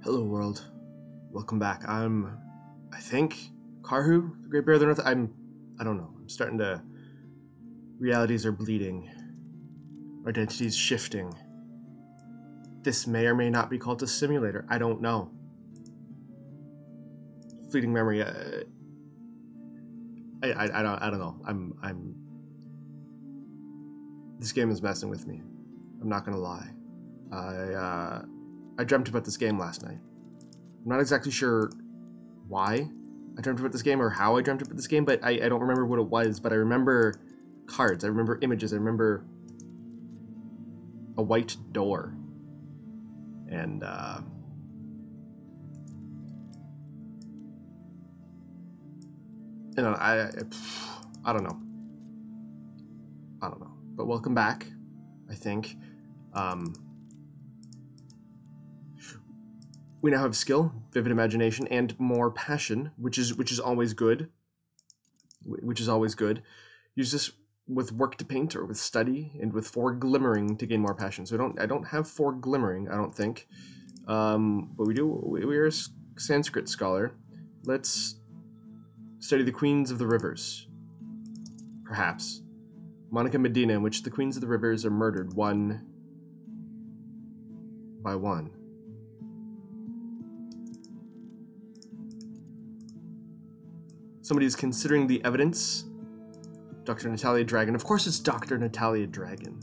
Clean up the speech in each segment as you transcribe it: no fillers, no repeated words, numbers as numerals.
Hello world, welcome back. I think, Karhu, the Great Bear of the North. I don't know. I'm starting to. Realities are bleeding. Identities shifting. This may or may not be Cultist Simulator. I don't know. Fleeting memory. I don't know. This game is messing with me. I'm not gonna lie. I dreamt about this game last night. I'm not exactly sure why I dreamt about this game or how I dreamt about this game, but I don't remember what it was, but I remember cards, I remember images, I remember a white door. And I don't know. But welcome back, I think. We now have skill, vivid imagination, and more passion, which is always good. Use this with work to paint or with study, and with foreglimmering to gain more passion. So I don't have foreglimmering, I don't think. But we are a Sanskrit scholar. Let's study the Queens of the Rivers. Perhaps. Monica Medina, in which the Queens of the Rivers are murdered one by one. Somebody is considering the evidence. Dr. Natalia Dragon. Of course it's Dr. Natalia Dragon.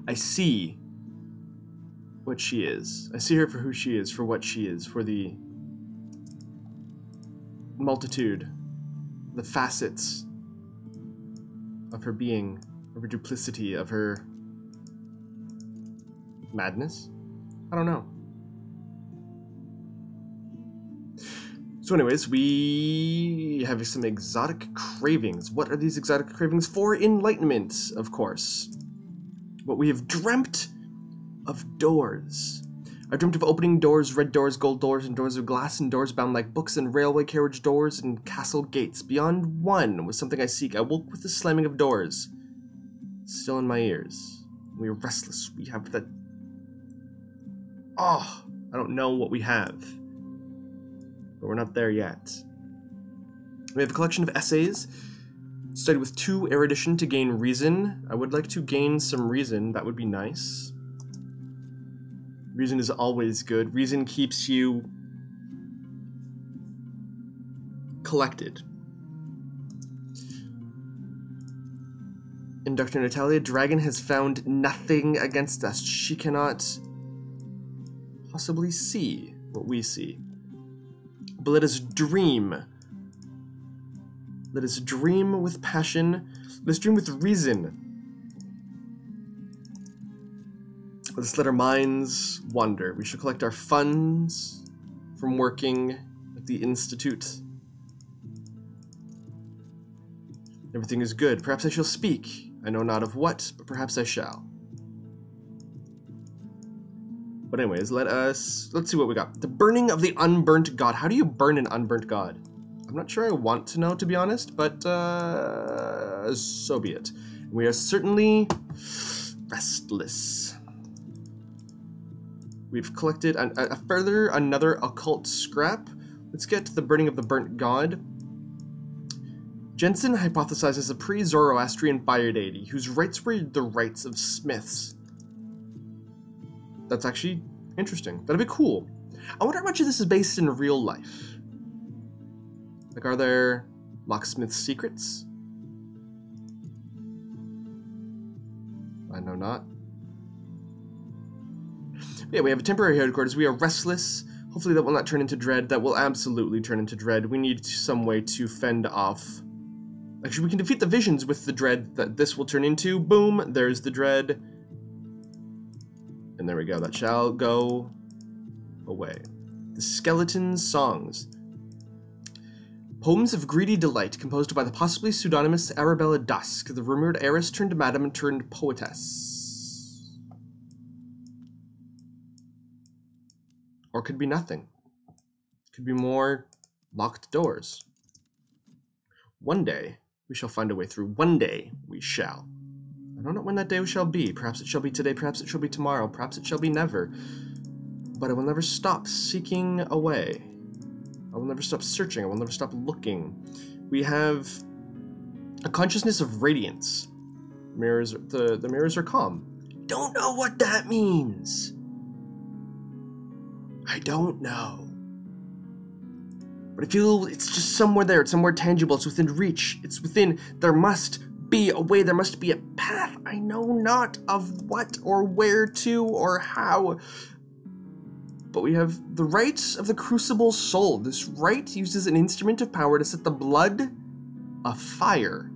I see what she is. I see her for who she is, for what she is, for the multitude, the facets of her being, of her duplicity, of her madness? I don't know. So anyways, we have some exotic cravings. What are these exotic cravings for? Enlightenment, of course. What we have dreamt of doors. I dreamt of opening doors, red doors, gold doors, and doors of glass, and doors bound like books, and railway carriage doors, and castle gates. Beyond one was something I seek. I woke with the slamming of doors, still in my ears. We are restless. We have that... Oh, I don't know what we have. But we're not there yet. We have a collection of essays. Study with 2 erudition to gain reason. I would like to gain some reason. That would be nice. Reason is always good. Reason keeps you collected. And Dr. Natalia Dragon has found nothing against us. She cannot possibly see what we see. But let us dream. Let us dream with passion. Let us dream with reason. Let us let our minds wander. We shall collect our funds from working at the Institute. Everything is good. Perhaps I shall speak. I know not of what, but perhaps I shall. But anyways, let's see what we got. The burning of the unburnt God. How do you burn an unburnt God? I'm not sure I want to know, to be honest, but so be it. We are certainly restless. We've collected another occult scrap. Let's get to the burning of the burnt God. Jensen hypothesizes a pre-Zoroastrian fire deity whose rites were the rites of smiths. That's actually interesting. That'd be cool. I wonder how much of this is based in real life. Like, are there locksmith's secrets? I know not. Yeah, we have a temporary headquarters. We are restless. Hopefully that will not turn into dread. That will absolutely turn into dread. We need some way to fend off. Actually, we can defeat the visions with the dread that this will turn into. Boom, there's the dread. And there we go, that shall go away. The Skeleton Songs. Poems of greedy delight, composed by the possibly pseudonymous Arabella Dusk, the rumored heiress turned madam turned poetess. Or could be nothing. Could be more locked doors. One day, we shall find a way through. One day, we shall. I don't know when that day shall be. Perhaps it shall be today, perhaps it shall be tomorrow, perhaps it shall be never. But I will never stop seeking away. I will never stop searching. I will never stop looking. We have a consciousness of radiance. Mirrors, the mirrors are calm. Don't know what that means. I don't know. But I feel it's just somewhere there. It's somewhere tangible. It's within reach. It's within. There must be a way. There must be a path. I know not of what or where to or how. But we have the rite of the crucible soul. This rite uses an instrument of power to set the blood afire.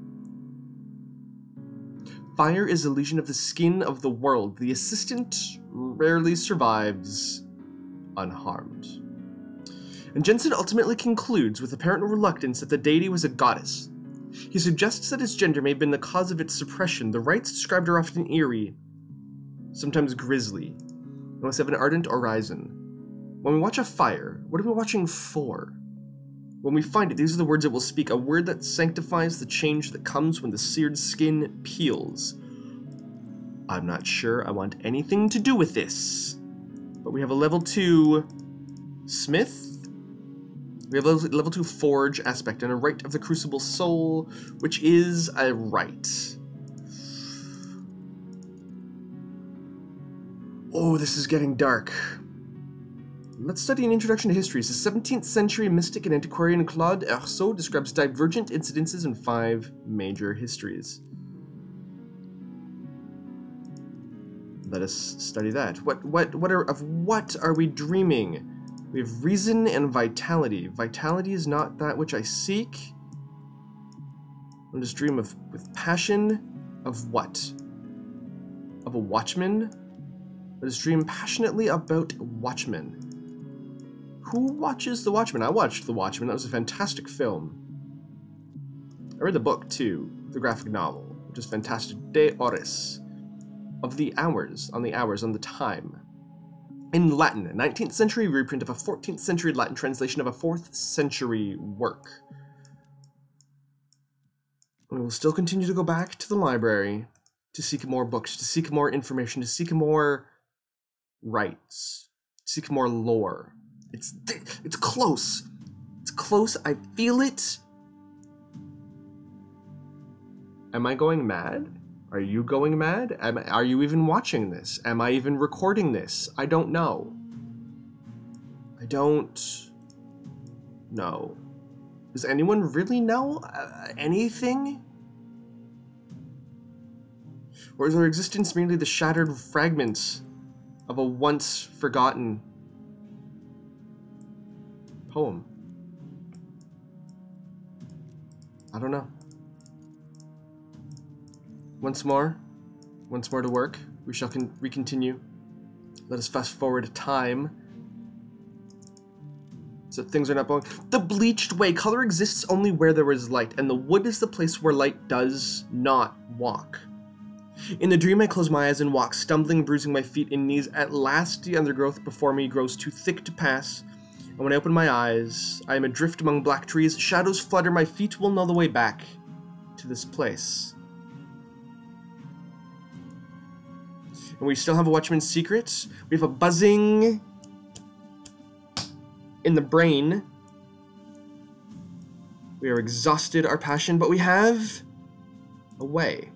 Fire is a lesion of the skin of the world. The assistant rarely survives unharmed. And Jensen ultimately concludes with apparent reluctance that the deity was a goddess. He suggests that its gender may have been the cause of its suppression. The rites described are often eerie, sometimes grisly, and must have an ardent horizon. When we watch a fire, what are we watching for? When we find it, these are the words it will speak, a word that sanctifies the change that comes when the seared skin peels. I'm not sure I want anything to do with this. But we have a level 2 smith. We have a level 2 forge aspect and a rite of the crucible soul, which is a rite. Oh, this is getting dark. Let's study an introduction to histories. The 17th century mystic and antiquarian Claude Hersault describes divergent incidences in 5 major histories. Let us study that. What are we dreaming? We have reason and vitality. Vitality is not that which I seek. Let us dream with passion of what? Of a watchman? Let us dream passionately about watchmen. Who watches The Watchmen? I watched The Watchmen. That was a fantastic film. I read the book, too. The graphic novel. Which is fantastic. De horis. Of the hours. On the time. In Latin. A 19th century reprint of a 14th century Latin translation of a 4th century work. We will still continue to go back to the library to seek more books, to seek more information, to seek more rights, to seek more lore. It's close. It's close. I feel it. Am I going mad? Are you going mad? Are you even watching this? Am I even recording this? I don't know. I don't know. Does anyone really know anything? Or is our existence merely the shattered fragments of a once forgotten poem? I don't know. Once more to work. We shall recontinue. Let us fast forward time. So things are not blowing. The bleached way. Color exists only where there is light, and the wood is the place where light does not walk. In the dream I close my eyes and walk, stumbling, bruising my feet and knees. At last the undergrowth before me grows too thick to pass, and when I open my eyes, I am adrift among black trees. Shadows flutter, my feet will know the way back to this place. And we still have a watchman's secret. We have a buzzing in the brain. We are exhausted, our passion, but we have a way.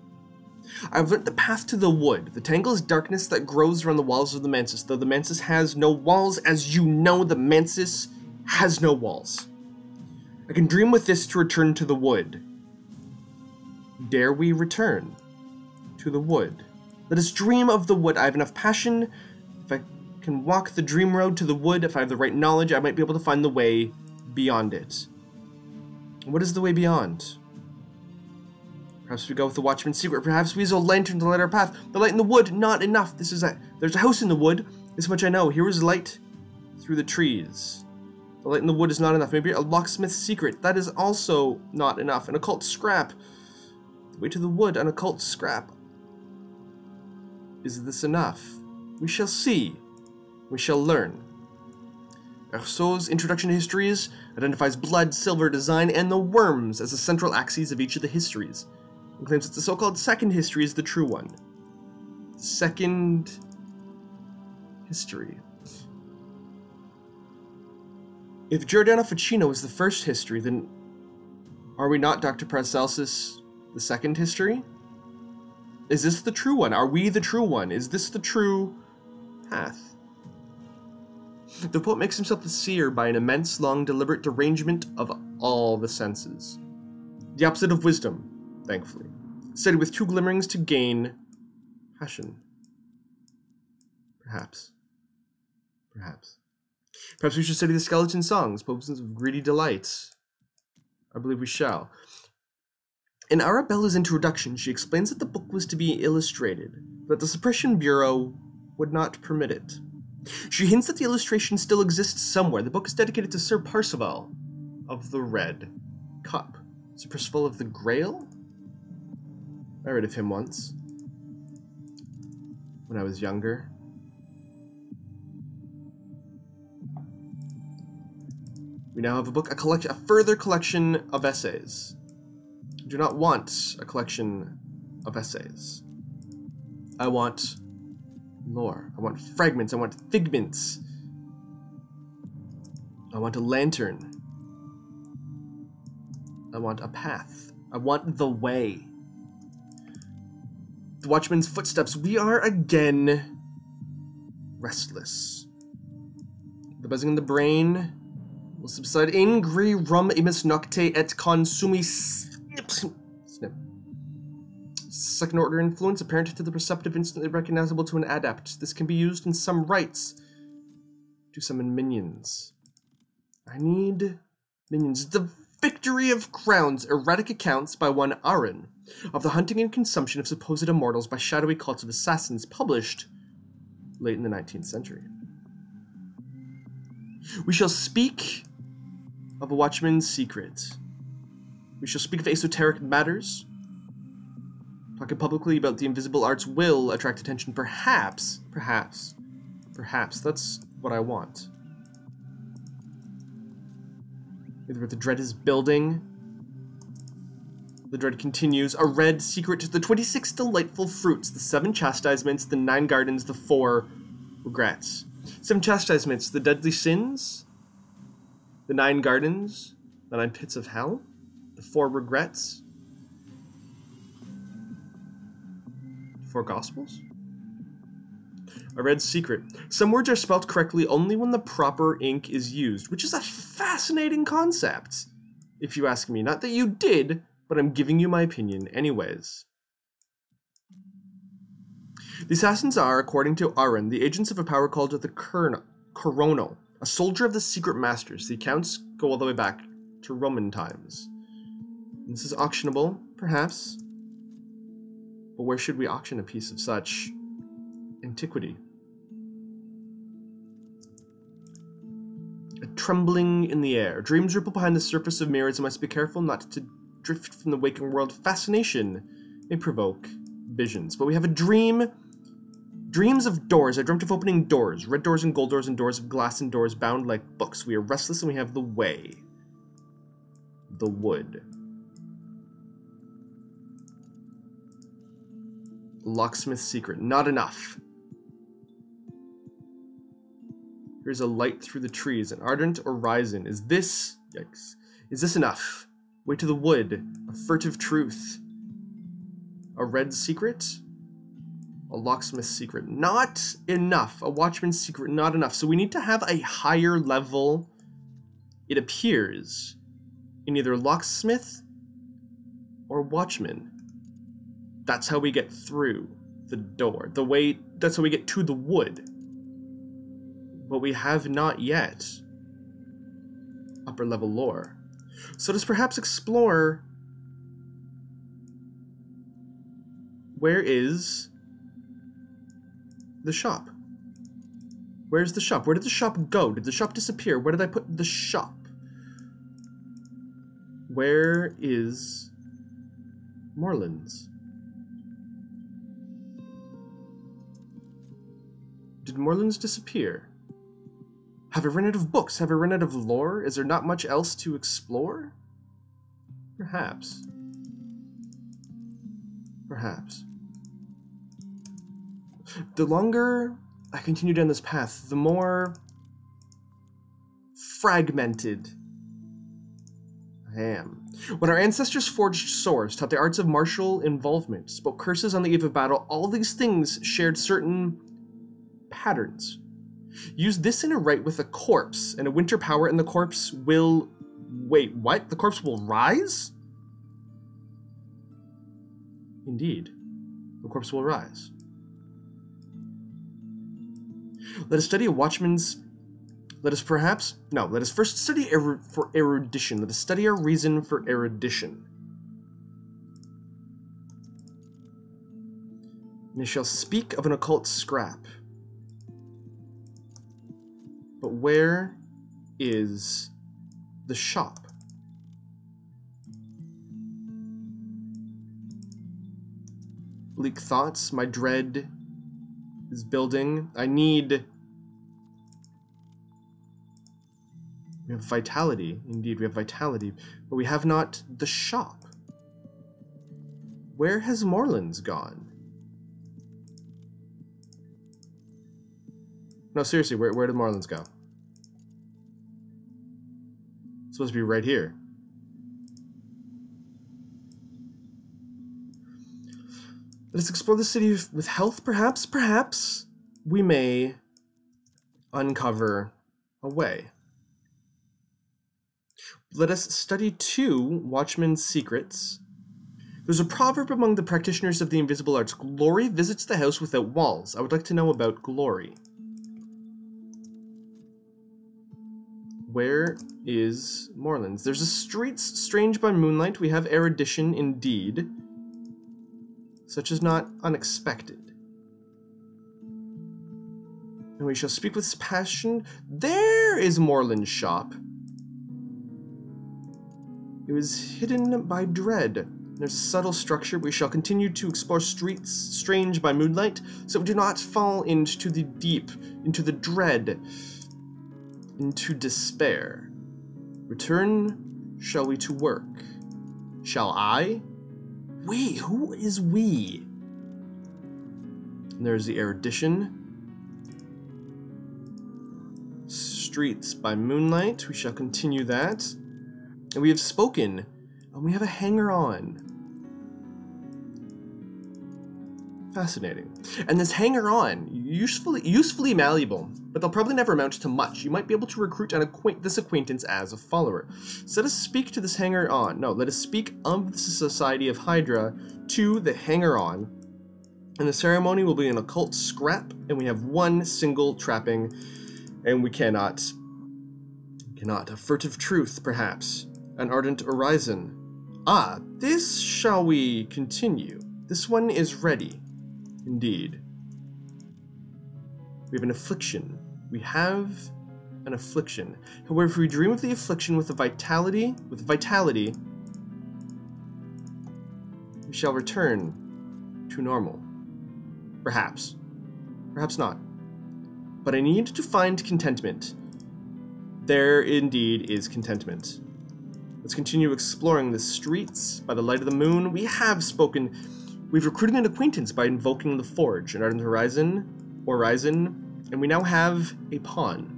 I've learnt the path to the wood. The tangle is darkness that grows around the walls of the mantis. Though the mantis has no walls, as you know, the mantis has no walls. I can dream with this to return to the wood. Dare we return to the wood? Let us dream of the wood. I have enough passion. If I can walk the dream road to the wood, if I have the right knowledge, I might be able to find the way beyond it. What is the way beyond? Perhaps we go with the watchman's secret. Perhaps we use a lantern to light our path. The light in the wood, not enough. There's a house in the wood. This much I know. Here is light through the trees. The light in the wood is not enough. Maybe a locksmith's secret. That is also not enough. An occult scrap. The way to the wood, an occult scrap. Is this enough? We shall see. We shall learn. Hersault's Introduction to Histories identifies blood, silver, design, and the worms as the central axes of each of the histories. and claims that the so-called second history is the true one. Second history. If Giordano Ficino is the first history, then are we not Dr. Paracelsus the second history? Is this the true one? Are we the true one? Is this the true path? The poet makes himself the seer by an immense, long, deliberate derangement of all the senses. The opposite of wisdom, thankfully. Studied with two glimmerings to gain passion. Perhaps. Perhaps. Perhaps we should study the skeleton songs, poems of greedy delights. I believe we shall. In Arabella's introduction, she explains that the book was to be illustrated, but the Suppression Bureau would not permit it. She hints that the illustration still exists somewhere. The book is dedicated to Sir Percival of the Red Cup. Sir Percival of the Grail? I read of him once, when I was younger. We now have a book, a further collection of essays. I do not want a collection of essays. I want lore. I want fragments. I want figments. I want a lantern. I want a path. I want the way. The Watchman's footsteps. We are again restless. The buzzing in the brain will subside. Ingri rum imis nocte et consumi snip. Second order influence apparent to the perceptive, instantly recognizable to an adept. This can be used in some rites to summon minions. I need minions. The Victory of Crowns, erratic accounts by one Aaron of the hunting and consumption of supposed immortals by shadowy cults of assassins, published late in the 19th century. We shall speak of a watchman's secret. We shall speak of esoteric matters. Talking publicly about the invisible arts will attract attention. Perhaps, that's what I want. Either the dread is building. The dread continues. A red secret, the 26 delightful fruits, the 7 chastisements, the 9 gardens, the 4 regrets. 7 chastisements, the deadly sins, the 9 gardens, the 9 pits of hell, the 4 regrets, 4 gospels. A red secret. Some words are spelt correctly only when the proper ink is used, which is a fascinating concept, if you ask me. Not that you did, but I'm giving you my opinion anyways. The assassins are, according to Aaron, the agents of a power called the Coronal, a soldier of the secret masters. The accounts go all the way back to Roman times. This is auctionable, perhaps. But where should we auction a piece of such antiquity? A trembling in the air. Dreams ripple behind the surface of mirrors, and must be careful not to drift from the waking world. Fascination may provoke visions. But we have a dream. Dreams of doors. I dreamt of opening doors. Red doors and gold doors and doors of glass and doors bound like books. We are restless and we have the way. The wood. Locksmith's secret. Not enough. Here's a light through the trees. An ardent horizon. Is this... Yikes. Is this enough? Way to the wood. A furtive truth. A red secret? A locksmith's secret. Not enough. A watchman's secret. Not enough. So we need to have a higher level, it appears, in either locksmith or watchman. That's how we get through the door. That's how we get to the wood. But we have not yet upper level lore. So let's perhaps explore where is the shop? Where's the shop? Where did the shop go? Did the shop disappear? Where did I put the shop? Where is Moreland's? Did Moreland's disappear? Have I run out of books? Have I run out of lore? Is there not much else to explore? Perhaps. Perhaps. The longer I continue down this path, the more fragmented I am. When our ancestors forged swords, taught the arts of martial involvement, spoke curses on the eve of battle, all these things shared certain patterns. Use this in a rite with a corpse, and a winter power, and the corpse will... Wait, what? The corpse will rise? Indeed, the corpse will rise. Let us study a watchman's... Let us first study for erudition. Let us study our reason for erudition. And they shall speak of an occult scrap. But where is the shop? Bleak thoughts, my dread is building. I need... We have vitality. Indeed, we have vitality. But we have not the shop. Where has Morelands gone? No, seriously, where did Morelands go? It's supposed to be right here. Let us explore the city with health, perhaps. Perhaps we may uncover a way. Let us study 2 Watchman's Secrets. There's a proverb among the practitioners of the invisible arts. Glory visits the house without walls. I would like to know about glory. Where is Morelands? There's a streets strange by moonlight. We have erudition indeed. Such is not unexpected. And we shall speak with passion. There is Moreland's shop. It was hidden by dread. There's a subtle structure. We shall continue to explore streets strange by moonlight, so we do not fall into the deep, into the dread, into despair. Return, shall we, to work? Shall I? We? Who is we? And there's the erudition. Streets by moonlight. We shall continue that. And we have spoken, and we have a hanger-on. Fascinating. And this hanger-on, usefully malleable, but they'll probably never amount to much. You might be able to recruit this acquaintance as a follower. So let us speak to this hanger-on. No, let us speak of the Society of Hydra to the hanger-on. And the ceremony will be an occult scrap, and we have 1 single trapping, and we cannot. A furtive truth, perhaps. An ardent horizon. Ah, this shall we continue. This one is ready. Indeed. We have an affliction. We have an affliction. However, if we dream of the affliction with vitality, we shall return to normal. Perhaps. Perhaps not. But I need to find contentment. There indeed is contentment. Let's continue exploring the streets by the light of the moon. We have spoken. We've recruited an acquaintance by invoking the forge, an ardent horizon, and we now have a pawn.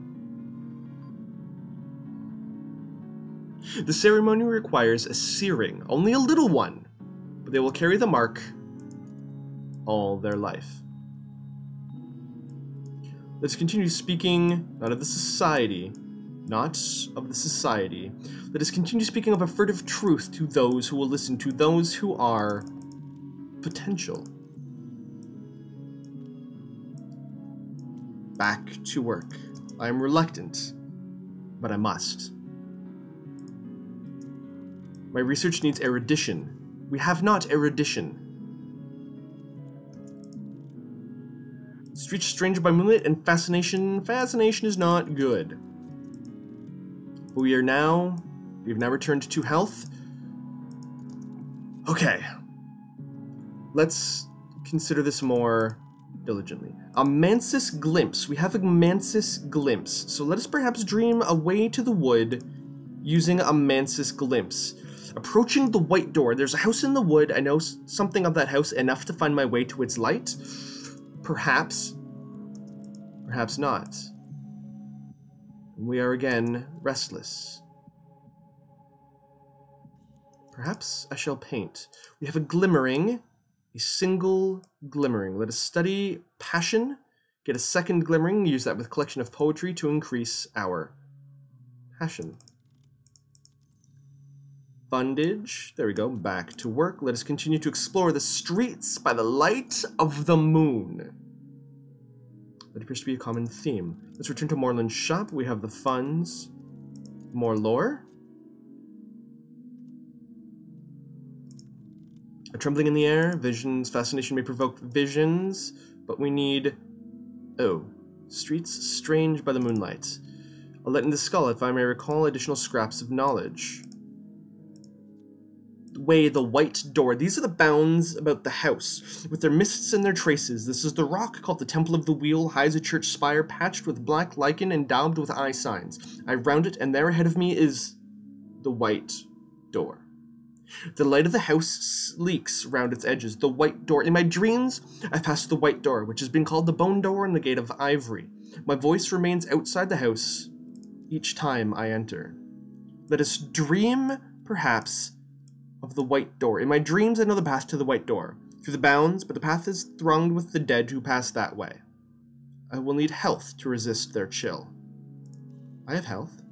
The ceremony requires a searing, only a little one, but they will carry the mark all their life. Let's continue speaking not of the society, not of the society. Let us continue speaking of a furtive truth to those who will listen, to those who are potential. Back to work. I am reluctant, but I must. My research needs erudition. We have not erudition. Streets strange by moonlight and fascination. Fascination is not good. But we've now returned to health. Okay. Let's consider this more diligently. A mansis glimpse. We have a mansis glimpse. So let us perhaps dream a way to the wood using a mansis glimpse. Approaching the white door. There's a house in the wood. I know something of that house, enough to find my way to its light. Perhaps. Perhaps not. We are again restless. Perhaps I shall paint. We have a glimmering. A single glimmering. Let us study passion. Get a second glimmering. Use that with collection of poetry to increase our passion. Fundage. There we go. Back to work. Let us continue to explore the streets by the light of the moon. That appears to be a common theme. Let's return to Moreland's shop. We have the funds. More lore. A trembling in the air. Visions. Fascination may provoke visions. But we need... Oh. Streets strange by the moonlight. A light in the skull, if I may recall additional scraps of knowledge. Way, the white door. These are the bounds about the house, with their mists and their traces. This is the rock called the Temple of the Wheel, high as a church spire, patched with black lichen and daubed with eye signs. I round it, and there ahead of me is the white door. The light of the house leaks round its edges. The white door. In my dreams, I pass the white door, which has been called the bone door and the gate of ivory. My voice remains outside the house each time I enter. Let us dream, perhaps, of the white door. In my dreams, I know the path to the white door. Through the bounds, but the path is thronged with the dead who pass that way. I will need health to resist their chill. I have health.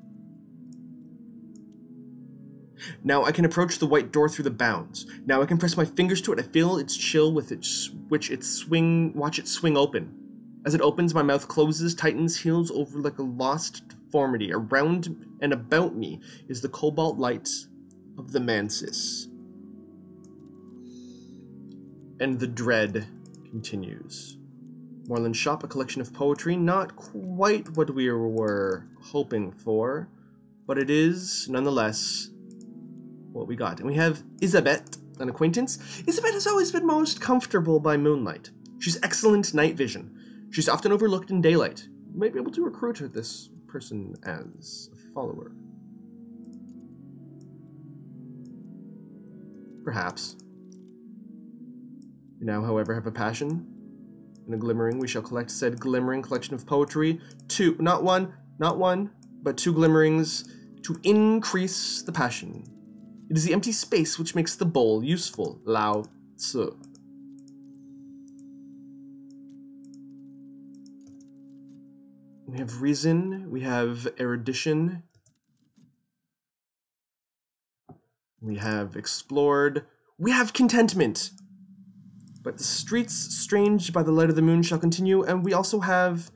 Now I can approach the white door through the bounds. Now I can press my fingers to it. I feel its chill with watch it swing open. As it opens, my mouth closes, tightens, heals over like a lost deformity. Around and about me is the cobalt light of the mansis. And the dread continues. Moreland's shop, a collection of poetry, not quite what we were hoping for, but it is, nonetheless, what we got. And we have Isabeth, an acquaintance. Isabeth has always been most comfortable by moonlight. She's excellent night vision. She's often overlooked in daylight. You might be able to recruit this person as a follower. Perhaps. We now, however, have a passion and a glimmering. We shall collect said glimmering collection of poetry. Two, not one, but two glimmerings to increase the passion. It is the empty space which makes the bowl useful. Lao Tzu. We have reason, we have erudition, we have explored, we have contentment. But the streets strange by the light of the moon shall continue, and we also have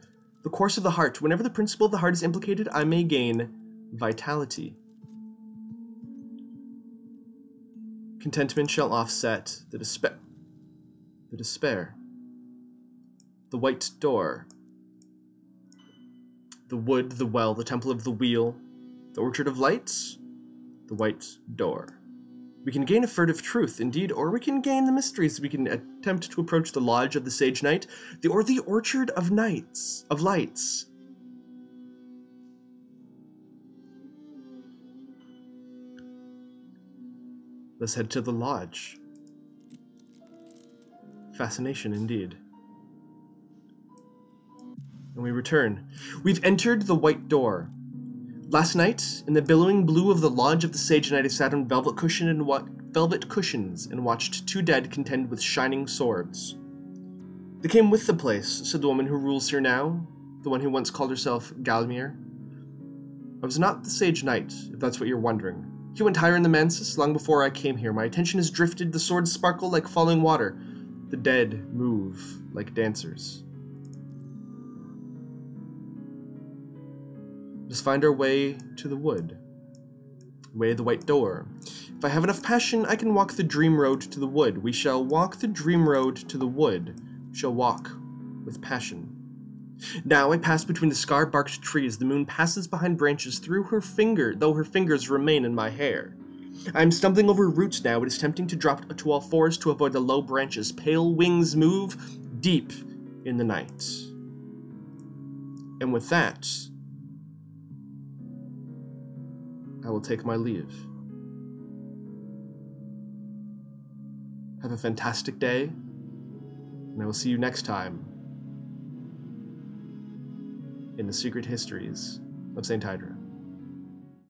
the course of the heart. Whenever the principle of the heart is implicated, I may gain vitality. Contentment shall offset the despair. The white door. The wood, the well, the temple of the wheel, the orchard of lights, the white door. We can gain a furtive truth, indeed, or we can gain the mysteries. We can attempt to approach the lodge of the sage knight, or the orchard of lights. Let's head to the lodge. Fascination, indeed. And we return. We've entered the white door. Last night, in the billowing blue of the lodge of the sage knight, I sat on velvet cushions and watched two dead contend with shining swords. They came with the place, said the woman who rules here now, the one who once called herself Galmir. I was not the sage knight, if that's what you're wondering. He went higher in the mansis long before I came here. My attention has drifted, the swords sparkle like falling water. The dead move like dancers. Let us find our way to the wood. Way of the white door. If I have enough passion, I can walk the dream road to the wood. We shall walk the dream road to the wood. We shall walk with passion. Now I pass between the scar-barked trees. The moon passes behind branches though her fingers remain in my hair. I am stumbling over roots now. It is tempting to drop to all fours to avoid the low branches. Pale wings move deep in the night. And with that, I will take my leave. Have a fantastic day, and I will see you next time in the secret histories of St. Hydra.